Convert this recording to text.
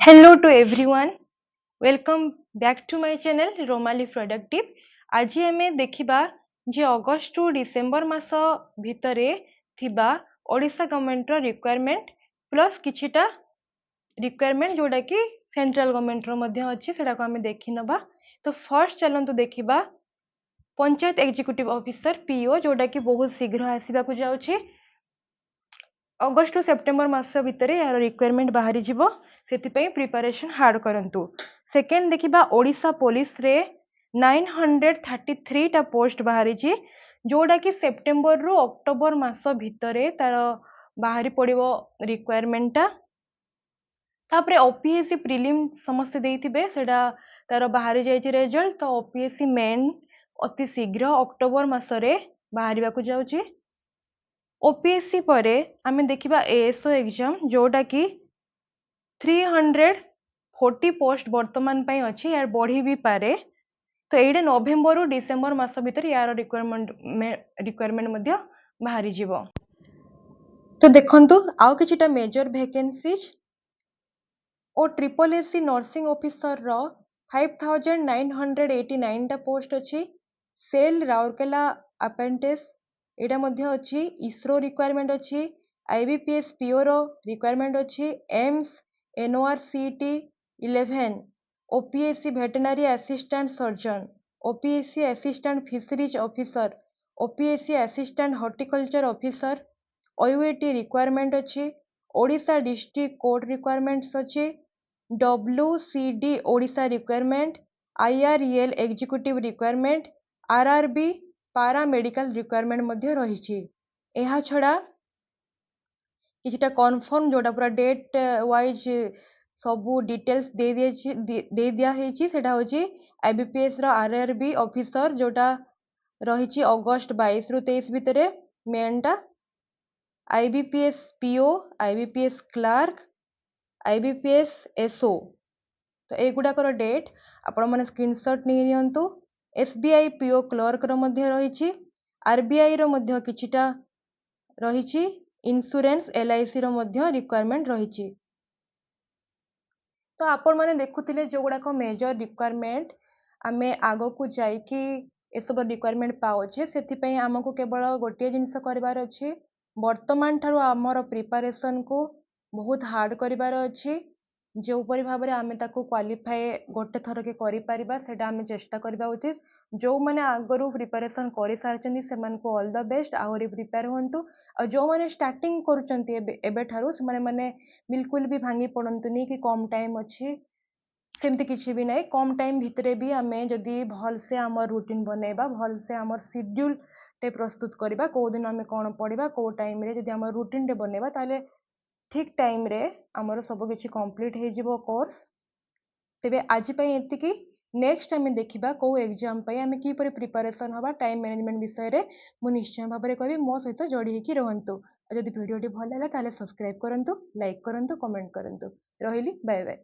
Hello to everyone. Welcome back to my channel Romali Productive. आज आमे देखिबा जे अगस्त to December मास भितरे थिबा ओडिशा गवर्नमेंट रो रिक्वायरमेंट प्लस किछिटा रिक्वायरमेंट जोडा कि सेंट्रल गवर्नमेंट रो मध्ये अछि सेडा को आमे देखि नबा। तो फर्स्ट चलंतु देखिबा पंचायत एग्जीक्यूटिव ऑफिसर पीओ जोडा कि बहुत शीघ्र आसीबा को जाउछि। अगस्त टू सेप्टेम्बर मास भितर यार रिक्वायरमेंट बाहरी जीवो सेतिपई प्रिपरेशन हार्ड करंतु। सेकेंड देखिबा ओडिशा पुलिस रे 933 टा पोस्ट बाहरी जी जोडा कि सेप्टेम्बर रु अक्टोबर मास भितरे तार बाहरी पड़िबो रिक्वायरमेंट टा। तापरे ओपीएससी प्रिलिम समस्त देइथिबे सेडा तार बाहरी जायछि रिजल्ट। तो ओपीएससी मेन अति शीघ्र अक्टोबर मासरे बाहरिबा को जाउछि। ओपीएससी परे आमे देखिबा एएसओ एग्जाम जोडा कि 340 पोस्ट वर्तमान पई अछि यार बढ़ी भी पारे। तो एडे नवेम्बर रु डिसेंबर मास भीतर यार रिक्वायरमेंट मध्य बाहरी जीवो। तो देखंतु आउ किछिटा मेजर वैकेंसीज ओ ट्रिपल एससी नर्सिंग ऑफिसर रो 5989 टा पोस्ट अछि। सेल राउरकेला अपेंटिस एडा मध्य अछि। इसरो रिक्वायरमेंट अछि। आईबीपीएस पीओ रो रिक्वायरमेंट अछि। AIIMS NORCET 11 OPSC veterinary assistant surgeon OPSC assistant fisheries officer OPSC assistant horticulture officer OUAT requirement अछि। ओडिशा डिस्ट्रिक्ट कोर्ट रिक्वायरमेंट्स अछि। WCD Odisha requirement IREL executive requirement RRB paramedical requirement मध्य रहिछि। एहा छडा किछिटा कन्फर्म जोडा पूरा डेट वाइज सबू डिटेल्स दे दिया हेछि सेटा होछि आईबीपीएस रो आरआरबी ऑफिसर जोटा रहिछि अगस्त 22 रु 23 भितरे मेनटा IBPS PO IBPS clerk IBPS SO. तो एगुडाकर डेट आपण माने स्क्रीनशॉट नै नियंतु। एसबीआई पीओ क्लर्क रो मध्य रहिछि। आरबीआई रो मध्य किछिटा रहिछि। इंश्योरेंस एलआईसी रो मध्य रिक्वायरमेंट रहिछि। तो आपण माने देखुतिले जो गुडा को मेजर रिक्वायरमेंट आमे आगो को जाई कि ए सब रिक्वायरमेंट पाउछे सेति पई हमको केवल गोटे जिंस करबार अछि। वर्तमान ठारो हमर प्रिपरेशन को बहुत हार्ड करिवार अछि। जो उपरि भाबरे आमे ताको क्वालिफाई गोटे थर के करि परिबा सेटा आमे चेष्टा करबा उचित। जो माने आगरु प्रिपरेशन करि सारचंदी सेमान को ऑल द बेस्ट आहुरी प्रिपेयर होंतु। आ जो माने स्टार्टिंग करूचंती एबे ठारू से माने बिल्कुल भी भांगी पड़ंतुनी कि कम टाइम अछि सेमती किछि भी नै। कम टाइम भितरे भी आमे जदी भल से हमर रूटीन बनेबा भल से हमर शेड्यूल टे प्रस्तुत करबा को दिन आमे कोन पढिबा को टाइम रे जदी हमर रूटीन टे बनेबा ताले ठीक टाइम रे हमर सब किछि कंप्लीट हे जिवो कोर्स। तेबे आज पई एतिकी नेक्स्ट आमे देखिबा को एग्जाम पई आमे की परि प्रिपरेशन होबा टाइम मैनेजमेंट विषय रे मु निश्चय भाबरे कहबी। मो सहित जोडी हेकी रहंतु। जदी वीडियो टी भल लागला ताले सब्सक्राइब करंतु लाइक करंतु कमेंट करंतु। रहिली बाय बाय।